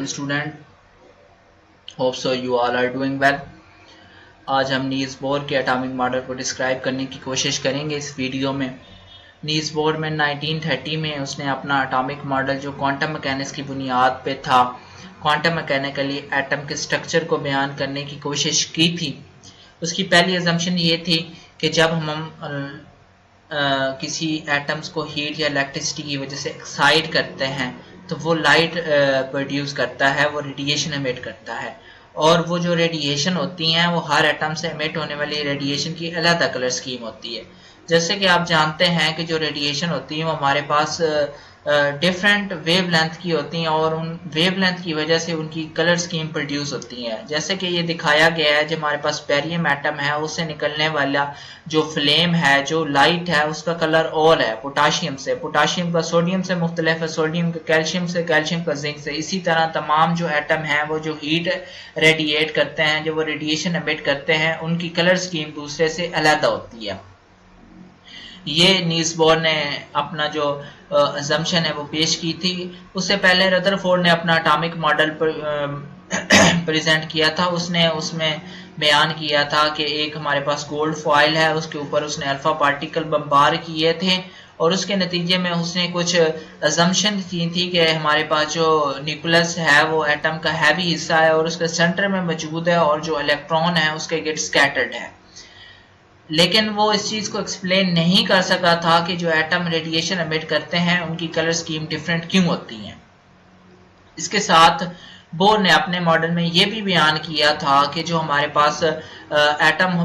Student, hope so you all are doing well. आज हम Niels Bohr के atomic model को डिस्क्राइब करने की कोशिश करेंगे इस वीडियो में। नील्स बोर में 1930 में उसने अपना एटॉमिक मॉडल जो क्वांटम मैकेनिक्स की बुनियाद पे था, क्वांटम मैकेनिकली एटम के स्ट्रक्चर को बयान करने की कोशिश की थी। उसकी पहली अजम्पशन ये थी कि जब हम किसी एटम्स को हीट या इलेक्ट्रिसिटी की वजह से एक्साइट करते हैं तो वो लाइट प्रोड्यूस करता है, वो रेडिएशन एमिट करता है। और वो जो रेडिएशन होती हैं वो हर एटम से एमिट होने वाली रेडिएशन की अलग कलर स्कीम होती है। जैसे कि आप जानते हैं कि जो रेडिएशन होती है वो हमारे पास डिफरेंट वेव लेंथ की होती हैं और उन वेव लेंथ की वजह से उनकी कलर स्कीम प्रोड्यूस होती है। जैसे कि ये दिखाया गया है, जब हमारे पास बेरियम एटम है उससे निकलने वाला जो फ्लेम है, जो लाइट है, उसका कलर ऑल है पोटाशियम से। पोटाशियम का सोडियम से मुख्तलिफ है, सोडियम का कैल्शियम से, कैल्शियम का जिंक से। इसी तरह तमाम जो एटम हैं वो जो हीट रेडिएट करते हैं, जो वो रेडिएशन एमिट करते हैं, उनकी कलर स्कीम दूसरे से अलग होती है। ये नील्स बोर ने अपना जो अजम्पशन है वो पेश की थी। उससे पहले रदरफोर्ड ने अपना एटॉमिक मॉडल प्रेजेंट किया था। उसने उसमें बयान किया था कि एक हमारे पास गोल्ड फॉइल है, उसके ऊपर उसने अल्फा पार्टिकल बमबार किए थे और उसके नतीजे में उसने कुछ अजम्पशन की थी कि हमारे पास जो न्यूक्लियस है वो एटम का हैवी हिस्सा है और उसके सेंटर में मौजूद है और जो इलेक्ट्रॉन है उसके गिट स्कैटर्ड है। लेकिन वो इस चीज को एक्सप्लेन नहीं कर सका था कि जो एटम रेडिएशन एमिट करते हैं उनकी कलर स्कीम डिफरेंट क्यों होती है। इसके साथ बोर ने अपने मॉडल में ये भी बयान किया था कि जो हमारे पास एटम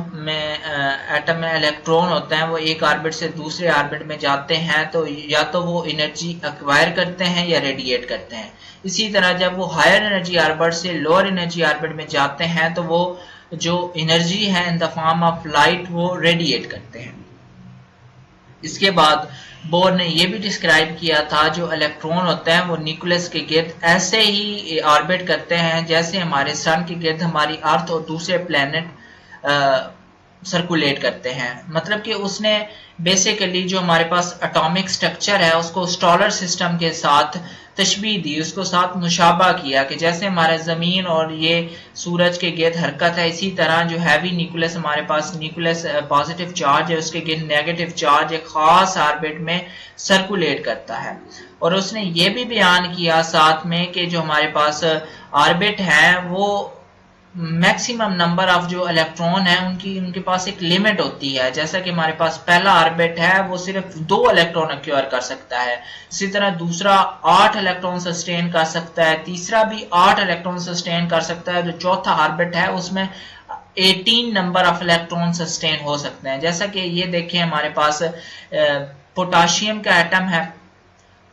में इलेक्ट्रॉन होते हैं वो एक ऑर्बिट से दूसरे ऑर्बिट में जाते हैं तो या तो वो एनर्जी एक्वायर करते हैं या रेडिएट करते हैं। इसी तरह जब वो हायर एनर्जी ऑर्बिट से लोअर एनर्जी ऑर्बिट में जाते हैं तो वो जो एनर्जी है in the form of light वो रेडिएट करते हैं। इसके बाद बोर ने यह भी डिस्क्राइब किया था जो इलेक्ट्रॉन होते हैं वो न्यूक्लियस के गिर्द ऐसे ही ऑर्बिट करते हैं जैसे हमारे सन के गिर्द हमारी अर्थ और दूसरे प्लैनेट सर्कुलेट करते हैं। मतलब कि उसने बेसिकली जो हमारे पास एटॉमिक स्ट्रक्चर है उसको सोलर सिस्टम के साथ तशबीह दी, उसको साथ मुशाबा किया कि जैसे हमारा ज़मीन और ये सूरज के गिर्द हरकत है, इसी तरह जो हैवी न्यूक्लियस हमारे पास न्यूक्लियस पॉजिटिव चार्ज है उसके गिर्द नेगेटिव चार्ज एक खास ऑर्बिट में सर्कुलेट करता है। और उसने ये भी बयान किया साथ में कि जो हमारे पास ऑर्बिट है वो मैक्सिमम नंबर ऑफ जो इलेक्ट्रॉन है उनके पास एक लिमिट होती है। जैसा कि हमारे पास पहला ऑर्बिट है वो सिर्फ 2 इलेक्ट्रॉन एक्वायर कर सकता है, इसी तरह दूसरा 8 इलेक्ट्रॉन सस्टेन कर सकता है, तीसरा भी 8 इलेक्ट्रॉन सस्टेन कर सकता है, जो चौथा ऑर्बिट है उसमें 18 नंबर ऑफ इलेक्ट्रॉन सस्टेन हो सकते हैं। जैसा कि ये देखें हमारे पास पोटाशियम का एटम है,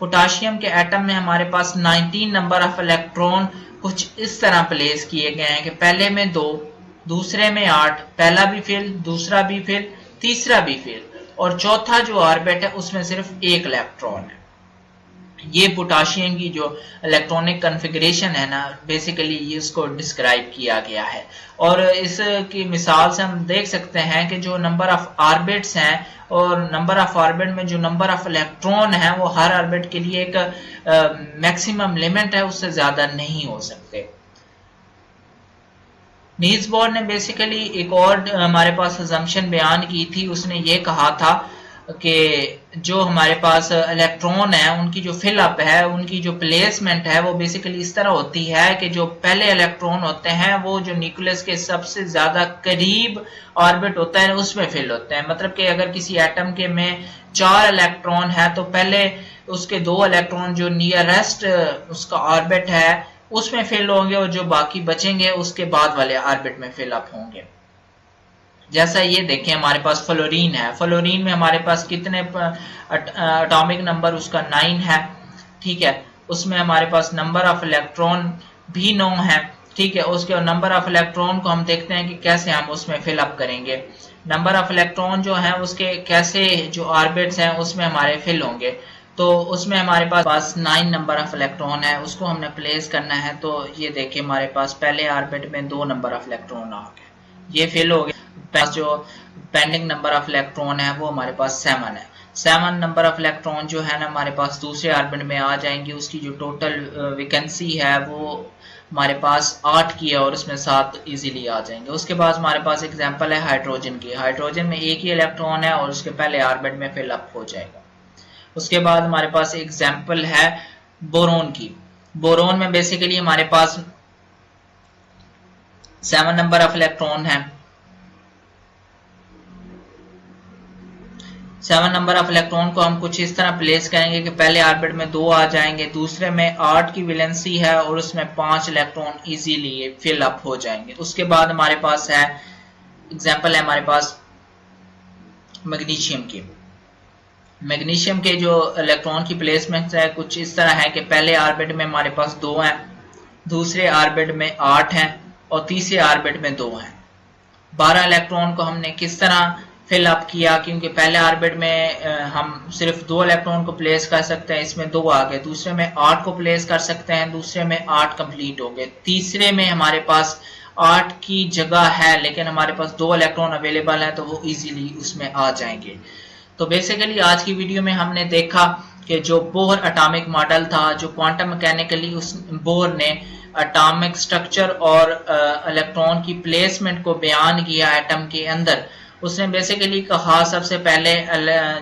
पोटाशियम के एटम में हमारे पास 19 नंबर ऑफ इलेक्ट्रॉन कुछ इस तरह प्लेस किए गए हैं कि पहले में 2, दूसरे में 8, पहला भी फेल, दूसरा भी फेल, तीसरा भी फेल और चौथा जो ऑर्बिट है उसमें सिर्फ 1 इलेक्ट्रॉन है। ये पोटाशियम की जो इलेक्ट्रॉनिक कॉन्फ़िगरेशन है ना, बेसिकली ये इसको डिस्क्राइब किया गया है। और इसकी मिसाल से हम देख सकते हैं कि जो नंबर ऑफ ऑर्बिट्स हैं और नंबर ऑफ ऑर्बिट में जो नंबर ऑफ इलेक्ट्रॉन है वो हर ऑर्बिट के लिए एक मैक्सिमम लिमिट है, उससे ज्यादा नहीं हो सकते। नील्स बोर ने बेसिकली एक और हमारे पास अजम्पशन बयान की थी। उसने ये कहा था कि जो हमारे पास इलेक्ट्रॉन है उनकी जो फिलअप है, उनकी जो प्लेसमेंट है वो बेसिकली इस तरह होती है कि जो पहले इलेक्ट्रॉन होते हैं वो जो न्यूक्लियस के सबसे ज्यादा करीब ऑर्बिट होता है उसमें फिल होते हैं। मतलब कि अगर किसी एटम के में 4 इलेक्ट्रॉन है तो पहले उसके 2 इलेक्ट्रॉन जो नियरेस्ट उसका ऑर्बिट है उसमें फिल होंगे और जो बाकी बचेंगे उसके बाद वाले ऑर्बिट में फिल अप होंगे। जैसा ये देखें हमारे पास फ्लोरीन है, फ्लोरीन में हमारे पास कितने एटॉमिक नंबर उसका 9 है, ठीक है। उसमें हमारे पास नंबर ऑफ इलेक्ट्रॉन भी 9 है, ठीक है। उसके नंबर ऑफ इलेक्ट्रॉन को हम देखते हैं कि कैसे हम उसमें फिल अप करेंगे। नंबर ऑफ इलेक्ट्रॉन जो है उसके कैसे जो ऑर्बिट्स हैं उसमें हमारे फिल होंगे। तो उसमें हमारे पास 9 नंबर ऑफ इलेक्ट्रॉन है, उसको हमने प्लेस करना है। तो ये देखिए हमारे पास पहले ऑर्बिट में 2 नंबर ऑफ इलेक्ट्रॉन आ गए, ये फिल हो गया। जो पेंडिंग नंबर ऑफ इलेक्ट्रॉन है वो हमारे पास 7 है। 7 नंबर ऑफ इलेक्ट्रॉन जो है ना हमारे पास दूसरे ऑर्बिट में आ जाएंगे। उसकी जो टोटल वैकेंसी है वो हमारे पास 8 की है और उसमें 7 इजीली आ जाएंगे। उसके बाद हमारे पास एग्जांपल है हाइड्रोजन की। हाइड्रोजन में एक ही इलेक्ट्रॉन है और उसके पहले ऑर्बिट में फिल अप हो जाएगा। उसके बाद हमारे पास एग्जांपल है बोरोन की। बोरोन में बेसिकली हमारे पास 7 नंबर ऑफ इलेक्ट्रॉन है। 7 नंबर ऑफ इलेक्ट्रॉन को हम कुछ इस तरह प्लेस करेंगे कि पहले ऑर्बिट में 2 आ जाएंगे, दूसरे में 8 की वैलेंसी है और उसमें 5 इलेक्ट्रॉन इजीली फिल अप हो जाएंगे। उसके बाद हमारे पास है एग्जांपल है हमारे पास मैग्नीशियम की। मैग्नीशियम के जो इलेक्ट्रॉन की प्लेसमेंट है कुछ इस तरह है कि पहले ऑर्बिट में हमारे पास 2 हैं, दूसरे ऑर्बिट में 8 हैं और तीसरे ऑर्बिट में 2 हैं। 12 इलेक्ट्रॉन को हमने किस तरह फिल अप किया, क्योंकि पहले ऑर्बिट में हम सिर्फ 2 इलेक्ट्रॉन को प्लेस कर सकते हैं, इसमें 2 आ गए। दूसरे में 8 को प्लेस कर सकते हैं, दूसरे में 8 कंप्लीट हो गए। तीसरे में हमारे पास 8 की जगह है लेकिन हमारे पास 2 इलेक्ट्रॉन अवेलेबल है तो वो इजीली उसमें आ जाएंगे। तो बेसिकली आज की वीडियो में हमने देखा कि जो बोहर एटॉमिक मॉडल था, जो क्वांटम मैकेनिकली उस बोहर ने एटॉमिक स्ट्रक्चर और इलेक्ट्रॉन की प्लेसमेंट को बयान किया एटम के अंदर। उसने बेसिकली कहा सबसे पहले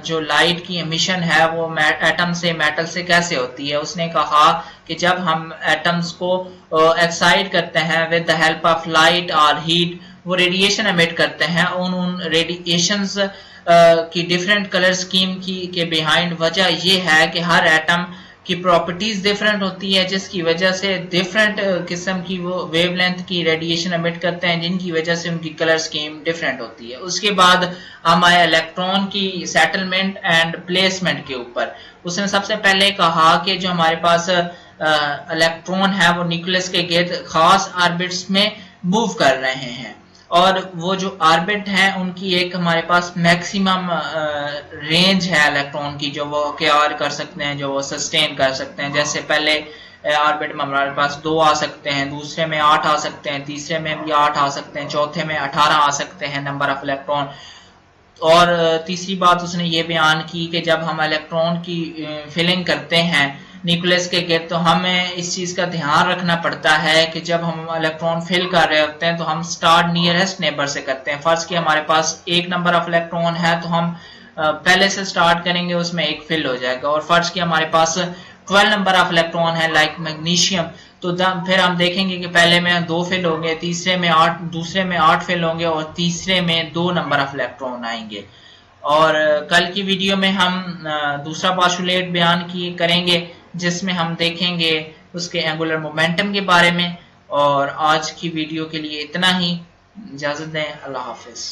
जो लाइट की एमिशन है वो एटम से मेटल से कैसे होती है। उसने कहा कि जब हम एटम्स को एक्साइट करते हैं with the help of light और हीट, वो रेडिएशन एमिट करते हैं। उन रेडिएशंस की डिफरेंट कलर स्कीम के बिहाइंड वजह ये है कि हर एटम की प्रॉपर्टीज डिफरेंट होती है, जिसकी वजह से डिफरेंट किस्म की वो वेवलेंथ की रेडिएशन एमिट करते हैं, जिनकी वजह से उनकी कलर स्कीम डिफरेंट होती है। उसके बाद हम आए इलेक्ट्रॉन की सेटलमेंट एंड प्लेसमेंट के ऊपर। उसने सबसे पहले कहा कि जो हमारे पास इलेक्ट्रॉन है वो न्यूक्लियस के गिर्द खास ऑर्बिट्स में मूव कर रहे हैं और वो जो ऑर्बिट है उनकी एक हमारे पास मैक्सिमम रेंज है इलेक्ट्रॉन की, जो वो ऑक्यूपाई कर सकते हैं, जो वो सस्टेन कर सकते हैं। जैसे पहले ऑर्बिट में हमारे पास 2 आ सकते हैं, दूसरे में 8 आ सकते हैं, तीसरे में भी 8 आ सकते हैं, चौथे में 18 आ सकते हैं नंबर ऑफ इलेक्ट्रॉन। और तीसरी बात उसने ये बयान की कि जब हम इलेक्ट्रॉन की फिलिंग करते हैं न्यूक्लियस के गिर्द तो हमें इस चीज का ध्यान रखना पड़ता है कि जब हम इलेक्ट्रॉन फिल कर रहे होते हैं तो हम स्टार्ट नियरेस्ट नेबर से करते हैं। फर्स्ट की हमारे पास 1 नंबर ऑफ इलेक्ट्रॉन है तो हम पहले से स्टार्ट करेंगे, उसमें 1 फिल हो जाएगा। और फर्स्ट की हमारे पास 12 नंबर ऑफ इलेक्ट्रॉन है लाइक मैग्नीशियम, तो फिर हम देखेंगे कि पहले में 2 फिल होंगे, तीसरे में 8, दूसरे में 8 फिल होंगे और तीसरे में 2 नंबर ऑफ इलेक्ट्रॉन आएंगे। और कल की वीडियो में हम दूसरा पोस्टुलेट बयान करेंगे जिसमें हम देखेंगे उसके एंगुलर मोमेंटम के बारे में। और आज की वीडियो के लिए इतना ही, इजाजत दें, अल्लाह हाफिज।